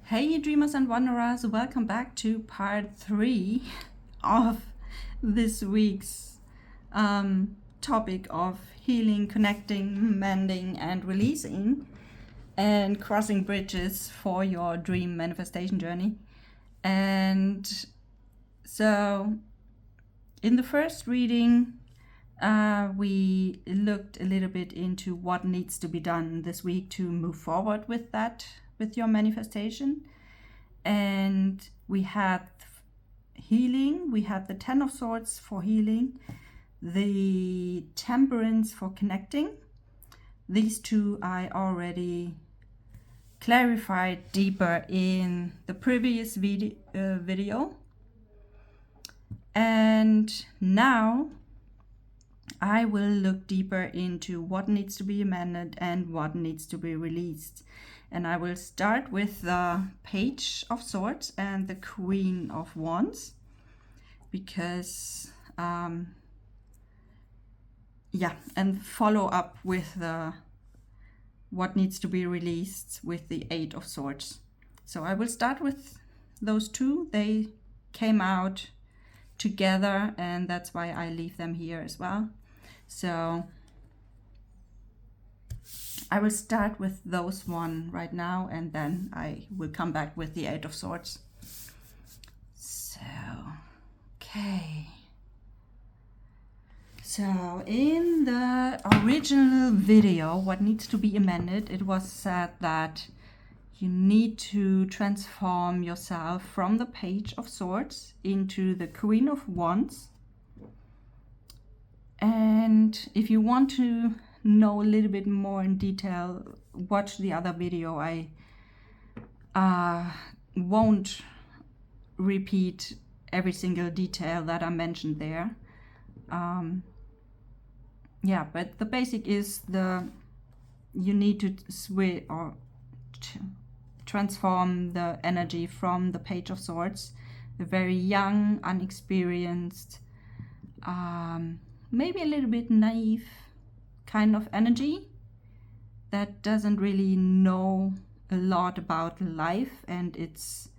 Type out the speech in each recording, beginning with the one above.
Hey dreamers and wanderers, welcome back to part 3 of this week's topic of healing, connecting, mending and releasing and crossing bridges for your dream manifestation journey. And so in the first reading we looked a little bit into what needs to be done this week to move forward with your manifestation. And we had healing, we had the 10 of Swords for healing, the Temperance for connecting. These two I already clarified deeper in the previous video. And now I will look deeper into what needs to be amended and what needs to be released. And I will start with the Page of Swords and the Queen of Wands, because and follow up with the what needs to be released with the 8 of Swords. So I will start with those two. They came out together and that's why I leave them here as well. So I will start with those one right now and then I will come back with the 8 of Swords. So, okay. So in the original video, what needs to be amended, it was said that you need to transform yourself from the Page of Swords into the Queen of Wands. And if you want to know a little bit more in detail, watch the other video. I won't repeat every single detail that I mentioned there. But the basic is you need to switch or transform the energy from the Page of Swords, the very young, unexperienced, maybe a little bit naive kind of energy that doesn't really know a lot about life and its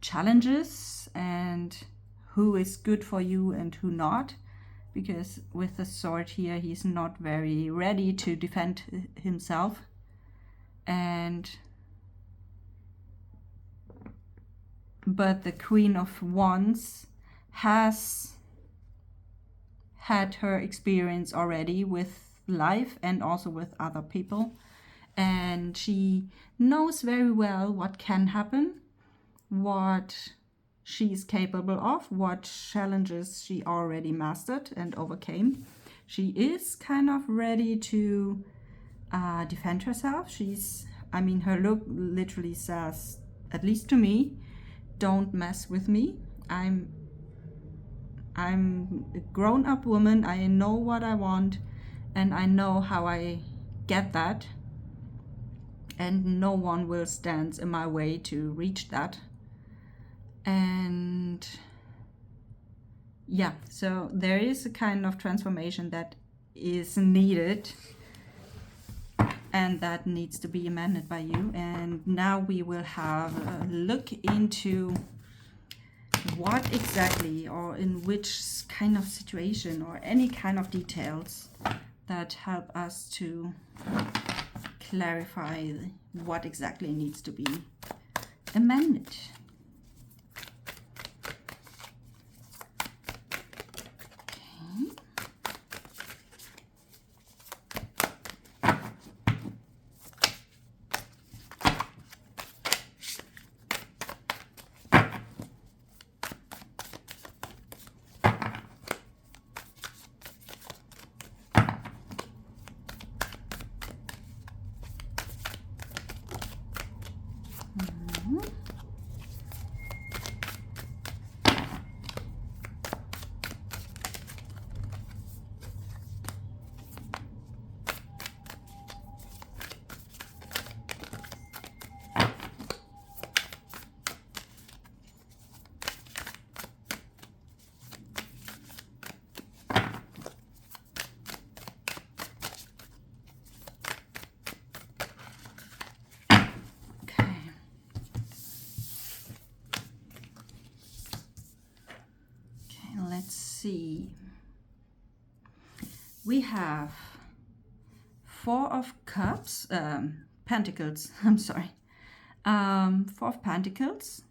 challenges and who is good for you and who not, because with the sword here he's not very ready to defend himself. But the Queen of Wands has had her experience already with life and also with other people, and she knows very well what can happen, what she is capable of, what challenges she already mastered and overcame. She is kind of ready to defend herself. Her look literally says, at least to me, don't mess with me. I'm a grown-up woman. I know what I want and I know how I get that, and no one will stand in my way to reach that. And so there is a kind of transformation that is needed and that needs to be amended by you. And now we will have a look into what exactly, or in which kind of situation or any kind of details that help us to clarify what exactly needs to be amended. see. We have Four of Cups, Pentacles, I'm sorry. Four of Pentacles.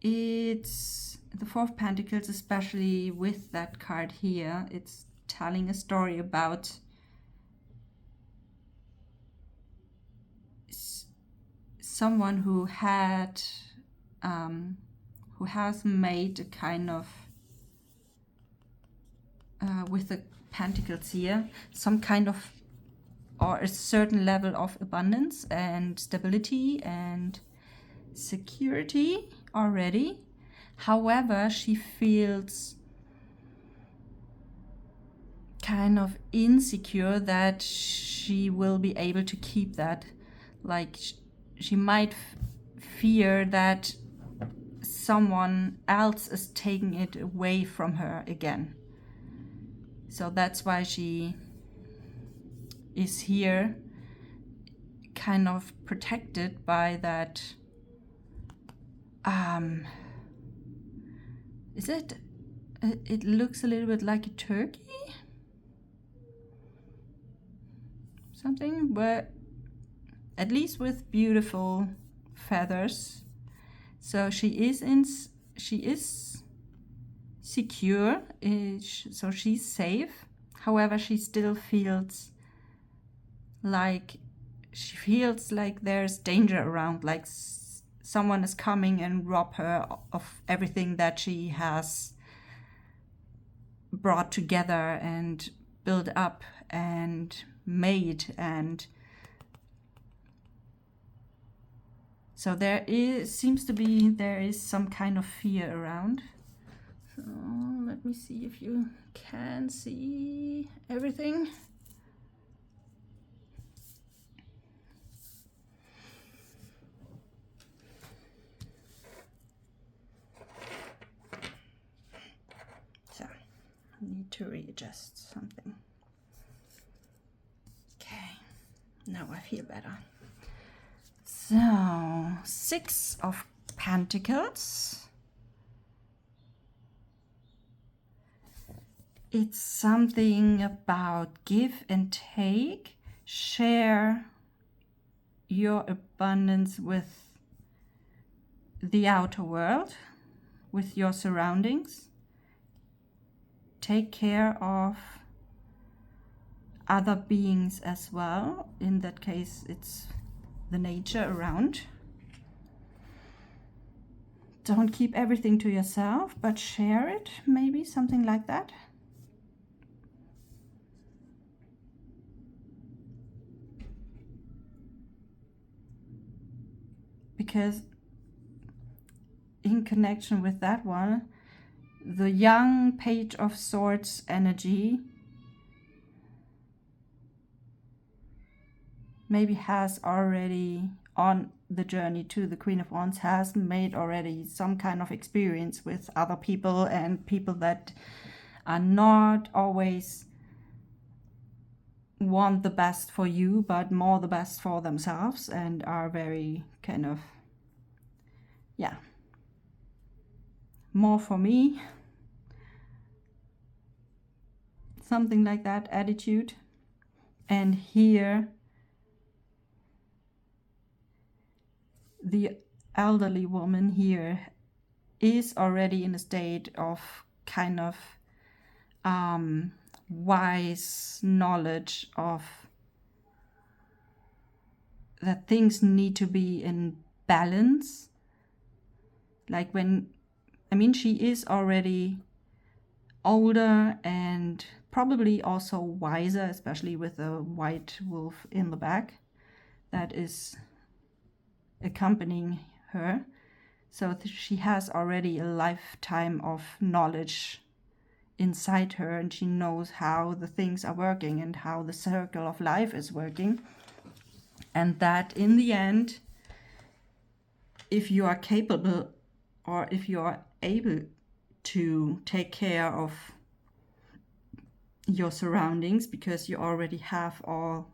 It's the Four of Pentacles, especially with that card here. It's telling a story about someone who has made a kind of with the Pentacles here, some kind of, or a certain level of abundance and stability and security already. However, she feels kind of insecure that she will be able to keep that. Like she might fear that someone else is taking it away from her again. So that's why she is here kind of protected by that. Is it? It looks a little bit like a turkey. Something, but at least with beautiful feathers. So she is secure, so she's safe. However, she still feels like there's danger around, like someone is coming and rob her of everything that she has brought together and built up and made. And so there is some kind of fear around. So let me see if you can see everything. So I need to readjust something. Okay, now I feel better. So, Six of Pentacles. It's something about give and take. Share your abundance with the outer world, with your surroundings. Take care of other beings as well. In that case, it's the nature around. Don't keep everything to yourself, but share it, maybe something like that. Because in connection with that one, the young Page of Swords energy maybe has already, on the journey to the Queen of Wands, has made already some kind of experience with other people, and people that are not always want the best for you, but more the best for themselves, and are very kind of, yeah, more for me, something like that attitude. And here the elderly woman here is already in a state of kind of wise knowledge of that things need to be in balance. Like she is already older and probably also wiser, especially with a white wolf in the back that is accompanying her. So she has already a lifetime of knowledge inside her, and she knows how the things are working and how the circle of life is working. And that in the end, if you are capable, or if you are able to take care of your surroundings, because you already have all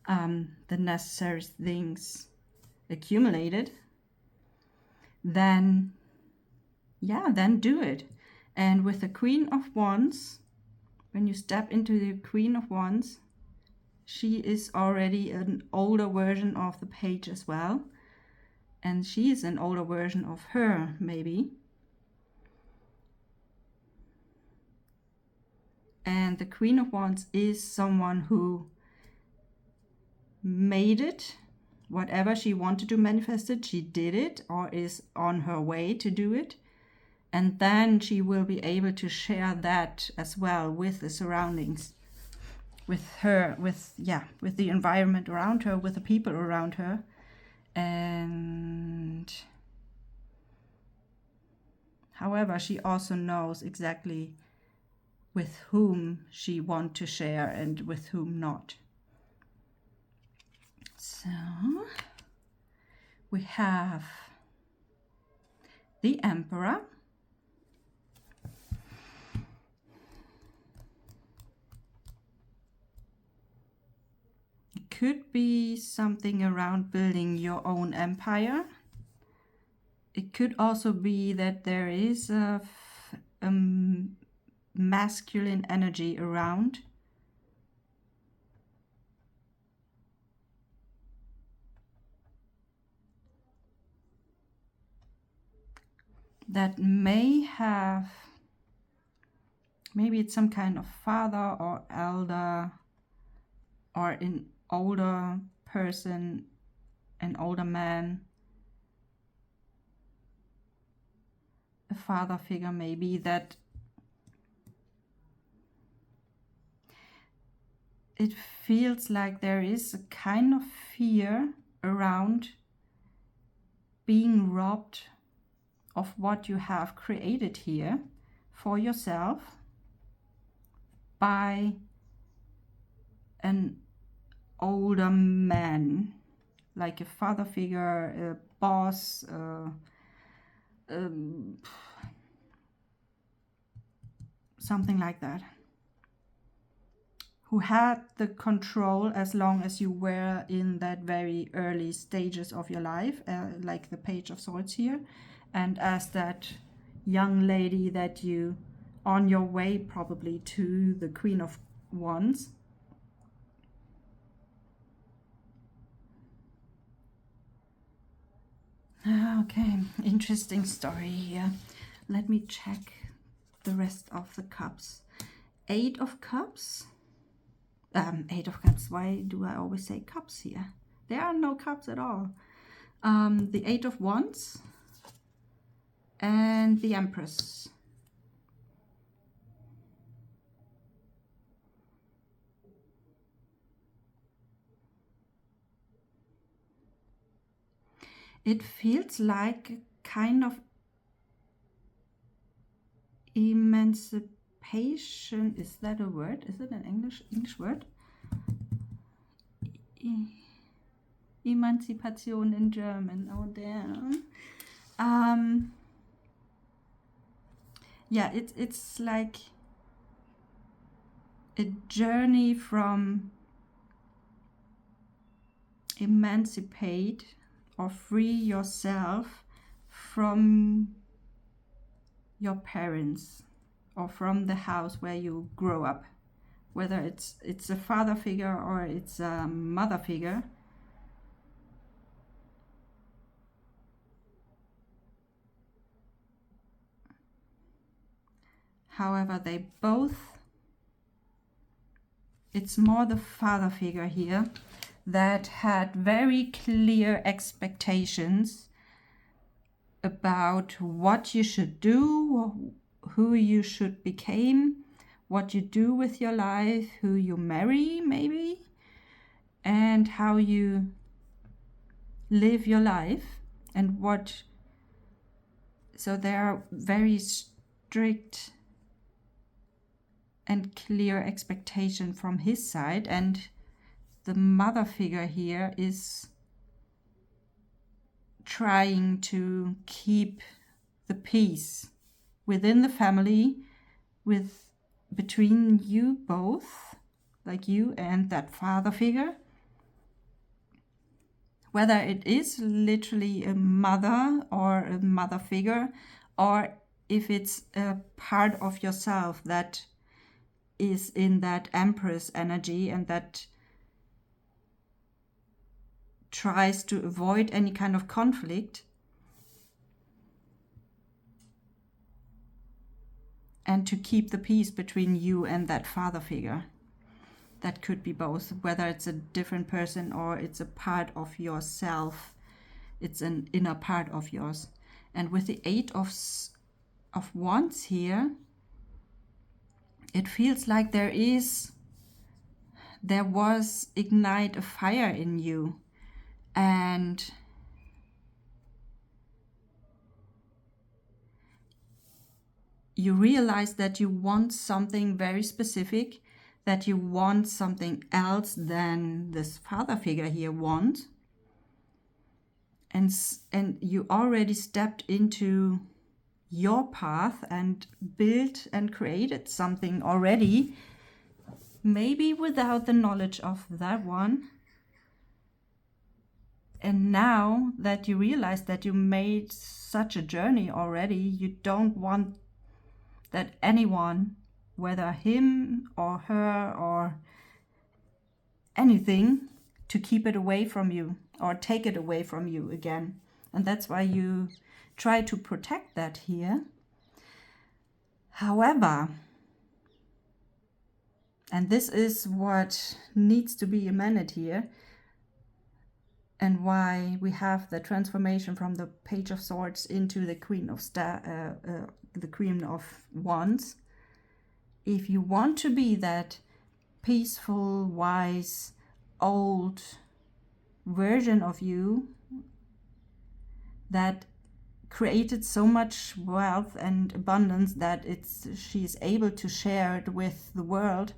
the necessary things accumulated, then yeah, then do it. And with the Queen of Wands, when you step into the Queen of Wands, she is already an older version of the page as well. And she is an older version of her, maybe. And the Queen of Wands is someone who made it. Whatever she wanted to manifest it, she did it or is on her way to do it. And then she will be able to share that as well with the surroundings, with her, with the environment around her, with the people around her. And however, she also knows exactly with whom she wants to share and with whom not. So we have the Emperor. It could be something around building your own empire. It could also be that there is a masculine energy around. That may have, maybe it's some kind of father or elder or an older person, an older man, a father figure maybe, that it feels like there is a kind of fear around being robbed of what you have created here for yourself by an older man, like a father figure, a boss, something like that, who had the control as long as you were in that very early stages of your life, like the Page of Swords here, and as that young lady that you, on your way probably to the Queen of Wands. Okay, interesting story here. Let me check the rest of the cups. Eight of Cups. Eight of Cups. Why do I always say cups here? There are no cups at all. The Eight of Wands and the Empress. It feels like a kind of emancipation. Is that a word? Is it an English word? Emancipation in German. Oh damn. Yeah, it's like a journey from emancipate or free yourself from your parents or from the house where you grow up, whether it's a father figure or it's a mother figure. However, they both, it's more the father figure here that had very clear expectations about what you should do, who you should become, what you do with your life, who you marry maybe, and how you live your life, and what. So there are very strict and clear expectation from his side, and the mother figure here is trying to keep the peace within the family, with between you both, like you and that father figure, whether it is literally a mother or a mother figure, or if it's a part of yourself that is in that Empress energy and that tries to avoid any kind of conflict and to keep the peace between you and that father figure. That could be both, whether it's a different person or it's a part of yourself. It's an inner part of yours. And with the Eight of Wands here, it feels like there was ignite a fire in you, and you realize that you want something very specific, that you want something else than this father figure here wants, and you already stepped into your path and built and created something already, maybe without the knowledge of that one. And now that you realize that you made such a journey already, you don't want that anyone, whether him or her or anything, to keep it away from you or take it away from you again. And that's why you try to protect that here. However, and this is what needs to be amended here, and why we have the transformation from the Page of Swords into the Queen of Wands. If you want to be that peaceful, wise, old version of you that created so much wealth and abundance that she is able to share it with the world,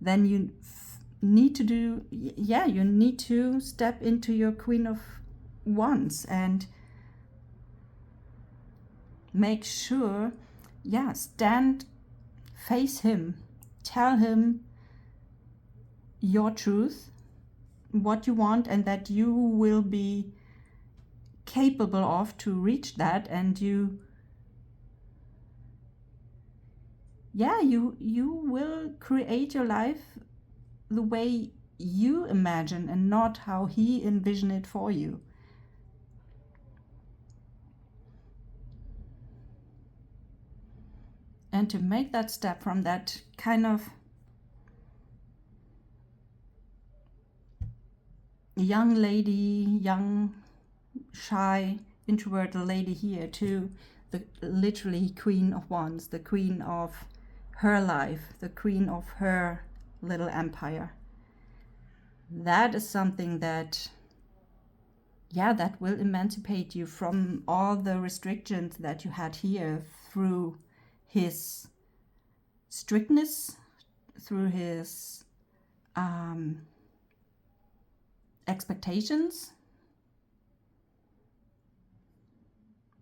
then you need to step into your Queen of Wands and make sure, face him, tell him your truth, what you want, and that you will be capable of to reach that, and you will create your life the way you imagine and not how he envisioned it for you. And to make that step from that kind of young lady, young, shy, introverted lady here to the literally Queen of Wands, the queen of her life, the queen of her little empire. That is something that will emancipate you from all the restrictions that you had here through his strictness, through his expectations.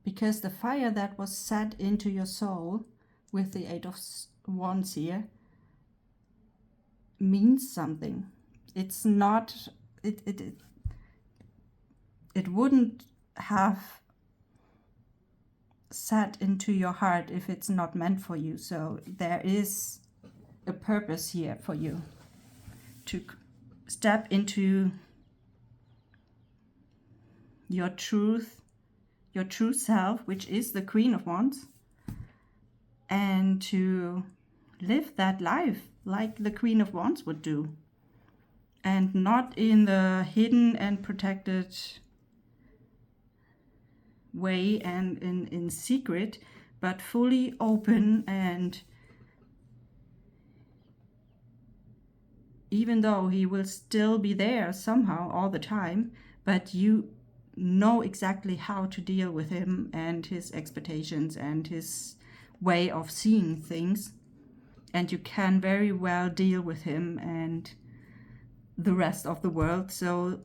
Because the fire that was set into your soul with the Eight of Wands here means something. It's not, it wouldn't have set into your heart if it's not meant for you. So there is a purpose here for you to step into your truth, your true self, which is the Queen of Wands, and to live that life like the Queen of Wands would do, and not in the hidden and protected way and in secret, but fully open. And even though he will still be there somehow all the time, but you know exactly how to deal with him and his expectations and his way of seeing things, and you can very well deal with him and the rest of the world. So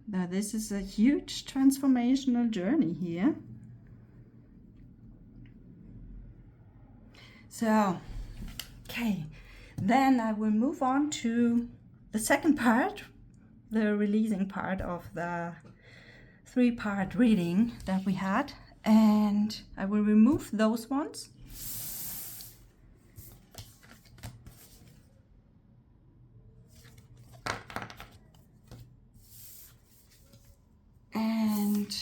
now this is a huge transformational journey here. So then I will move on to the second part, the releasing part of the 3-part reading that we had, and I will remove those ones. And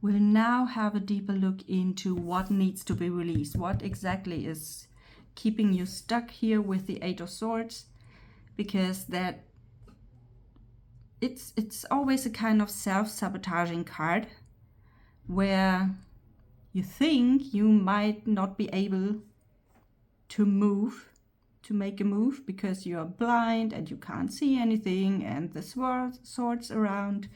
we'll now have a deeper look into what needs to be released. What exactly is keeping you stuck here with the 8 of Swords? Because that it's always a kind of self-sabotaging card where you think you might not be able to make a move because you're blind and you can't see anything, and the swords around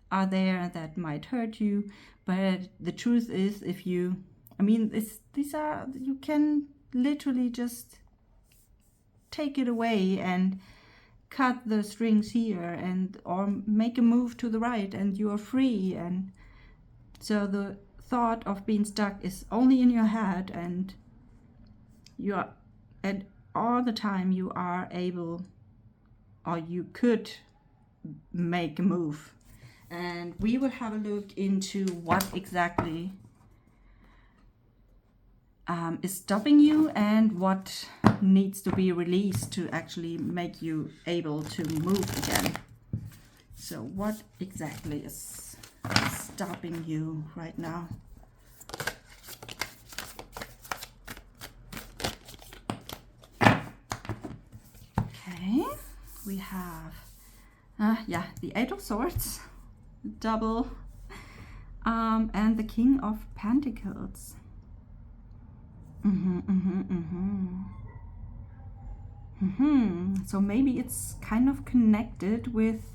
are there that might hurt you. But the truth is, if you, you can literally just take it away and cut the strings here, and or make a move to the right, and you are free. And so the thought of being stuck is only in your head, and you are, and all the time you are able, or you could make a move. And we will have a look into what exactly is stopping you and what needs to be released to actually make you able to move again. So what exactly is stopping you right now? Okay, we have the 8 of Swords, double, and the King of Pentacles. So maybe it's kind of connected with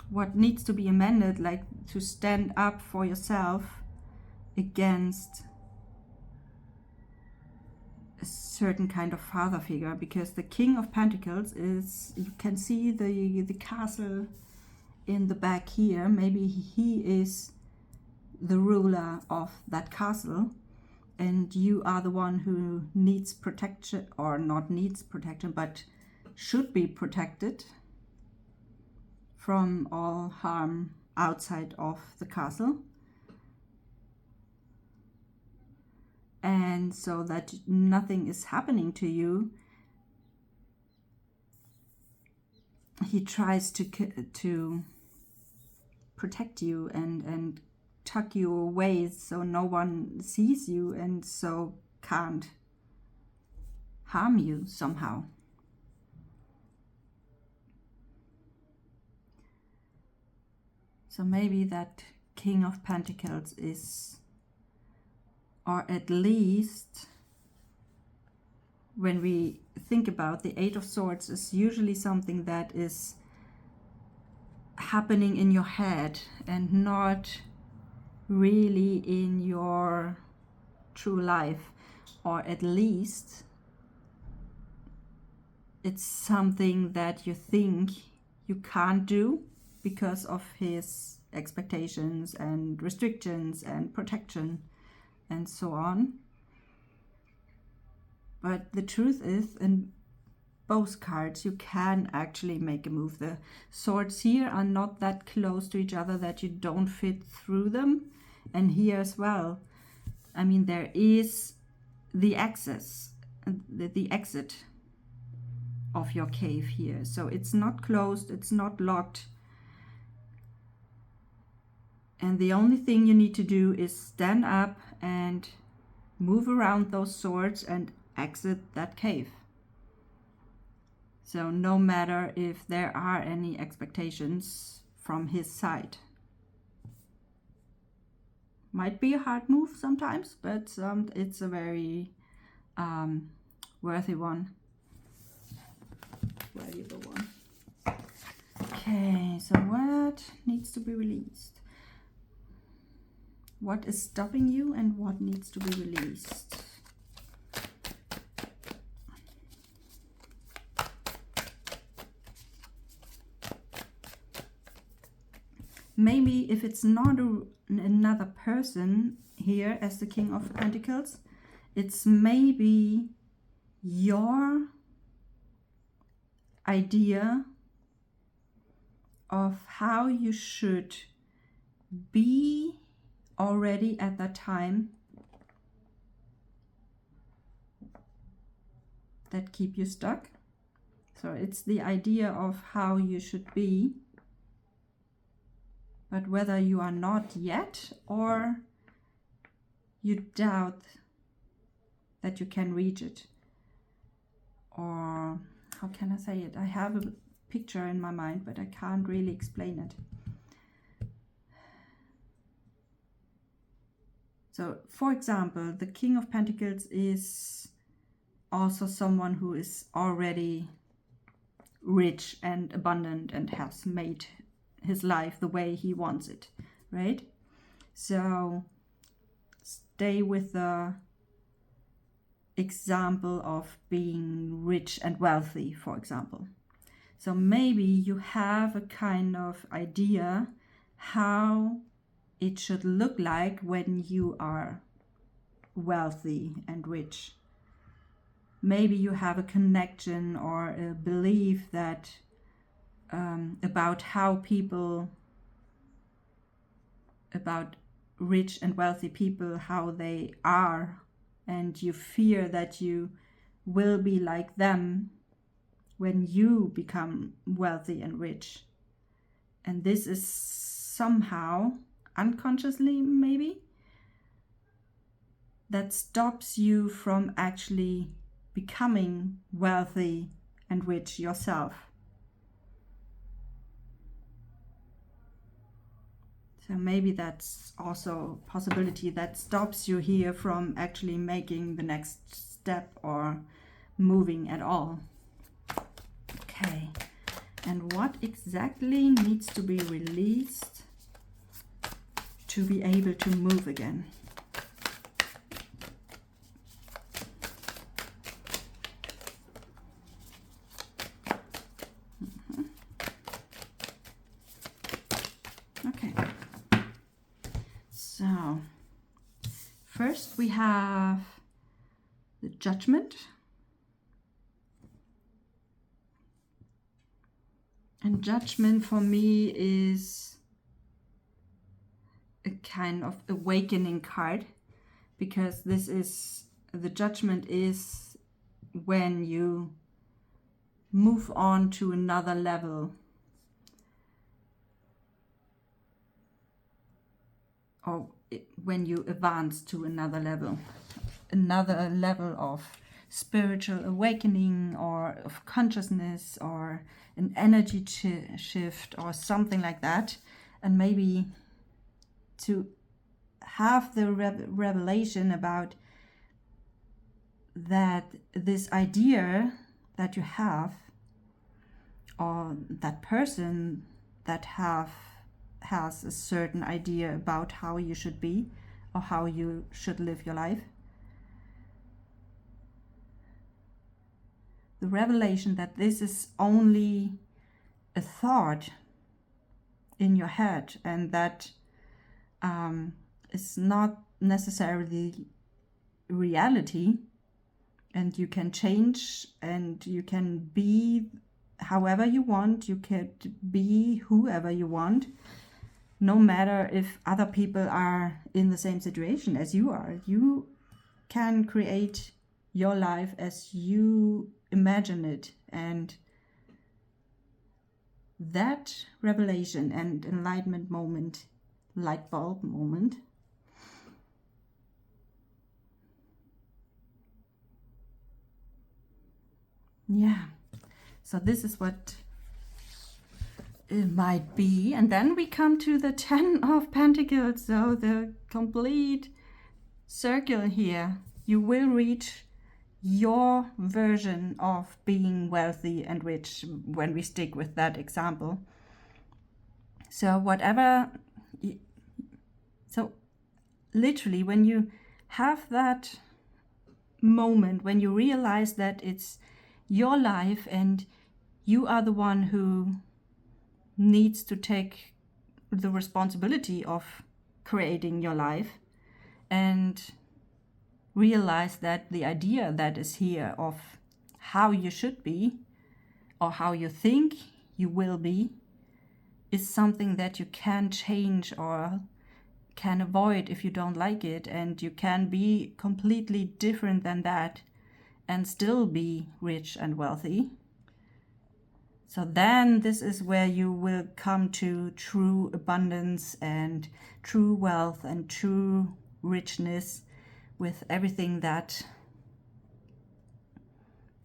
what needs to be amended, like to stand up for yourself against a certain kind of father figure, because the King of Pentacles is, you can see the castle in the back here. Maybe he is the ruler of that castle, and you are the one who needs protection, or not needs protection, but should be protected from all harm outside of the castle. And so that nothing is happening to you, he tries to protect you and tuck you away so no one sees you, and so can't harm you somehow. So maybe that King of Pentacles is, or at least when we think about the 8 of Swords, is usually something that is happening in your head and not really in your true life, or at least it's something that you think you can't do because of his expectations and restrictions and protection and so on. But the truth is, in both cards you can actually make a move. The swords here are not that close to each other that you don't fit through them, and here as well. I mean, there is the access, the exit of your cave here, so it's not closed, it's not locked, and the only thing you need to do is stand up and move around those swords and exit that cave. So no matter if there are any expectations from his side. Might be a hard move sometimes, but it's a very worthy one. Valuable one. Okay, so what needs to be released? What is stopping you and what needs to be released? Maybe if it's not another person here as the King of Pentacles, it's maybe your idea of how you should be already at that time that keep you stuck. So it's the idea of how you should be, but whether you are not yet or you doubt that you can reach it. Or how can I say it? I have a picture in my mind, but I can't really explain it. So, for example, the King of Pentacles is also someone who is already rich and abundant and has made his life the way he wants it, right? So stay with the example of being rich and wealthy, for example. So maybe you have a kind of idea how it should look like when you are wealthy and rich. Maybe you have a connection or a belief that about how people, about rich and wealthy people, how they are, and you fear that you will be like them when you become wealthy and rich. And this is somehow, unconsciously maybe, that stops you from actually becoming wealthy and rich yourself. So maybe that's also a possibility that stops you here from actually making the next step or moving at all. Okay, and what exactly needs to be released to be able to move again? Okay, so first we have the Judgment. And Judgment for me is a kind of awakening card, because this is, the Judgment is when you move on to another level, or when you advance to another level of spiritual awakening or of consciousness or an energy shift or something like that. And maybe to have the revelation about that, this idea that you have, or that person that has a certain idea about how you should be or how you should live your life. The revelation that this is only a thought in your head, and that is not necessarily reality, and you can change and you can be however you want, you can be whoever you want, no matter if other people are in the same situation as you are. You can create your life as you imagine it, and that revelation and enlightenment moment, light bulb moment, yeah, so this is what it might be. And then we come to the 10 of Pentacles, so the complete circle here. You will reach your version of being wealthy and rich when we stick with that example. So whatever, so literally when you have that moment, when you realize that it's your life and you are the one who needs to take the responsibility of creating your life, and realize that the idea that is here of how you should be or how you think you will be is something that you can change or can avoid if you don't like it, and you can be completely different than that and still be rich and wealthy. So then this is where you will come to true abundance and true wealth and true richness with everything that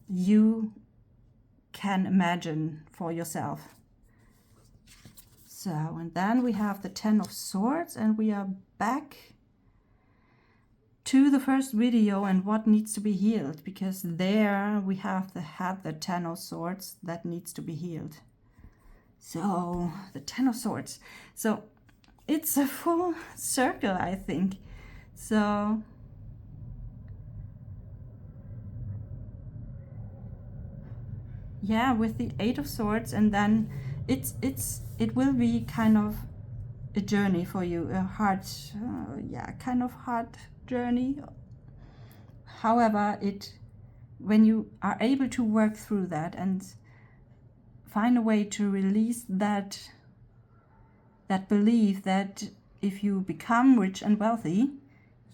you can imagine for yourself. So, and then we have the 10 of Swords, and we are back to the first video and what needs to be healed, because there we have the 10 of Swords that needs to be healed. So the 10 of Swords, so it's a full circle, I think. So yeah, with the 8 of Swords, and then it will be kind of a journey for you, a hard kind of hard journey. However, when you are able to work through that and find a way to release that belief that if you become rich and wealthy,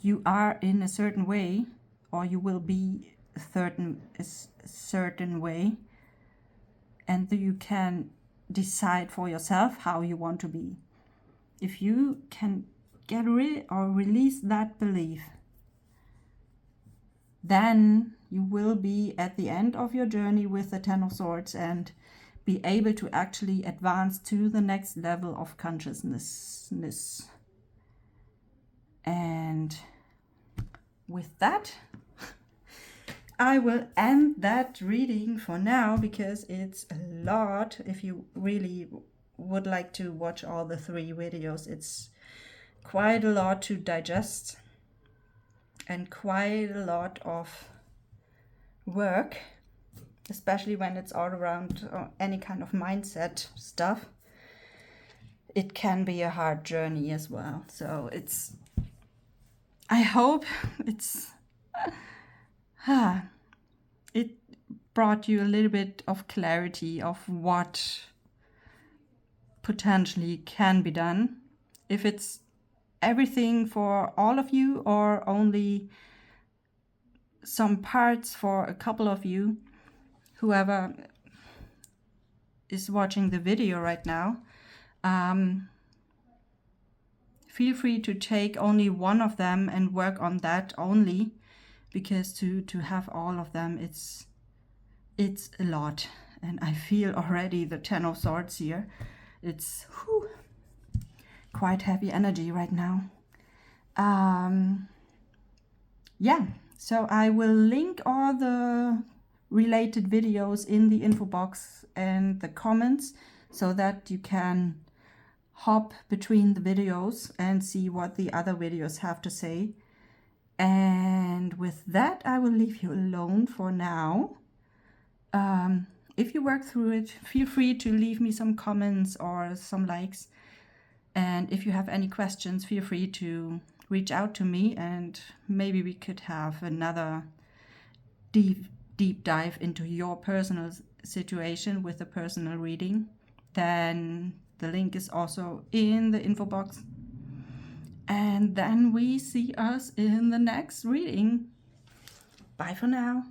you are in a certain way, or you will be a certain way, and you can decide for yourself how you want to be. If you can get rid or release that belief, then you will be at the end of your journey with the 10 of Swords and be able to actually advance to the next level of consciousness. And with that, I will end that reading for now, because it's a lot. If you really would like to watch all the 3 videos, it's quite a lot to digest and quite a lot of work, especially when it's all around any kind of mindset stuff. It can be a hard journey as well. So I hope it brought you a little bit of clarity of what potentially can be done. If it's everything for all of you or only some parts for a couple of you, whoever is watching the video right now, feel free to take only one of them and work on that only, because to have all of them, it's a lot. And I feel already the 10 of Swords here. It's quite heavy energy right now. Yeah, so I will link all the related videos in the info box and the comments, so that you can hop between the videos and see what the other videos have to say. And with that, I will leave you alone for now. If you work through it, feel free to leave me some comments or some likes. And if you have any questions, feel free to reach out to me, and maybe we could have another deep dive into your personal situation with a personal reading. Then the link is also in the info box. And then we see us in the next reading. Bye for now.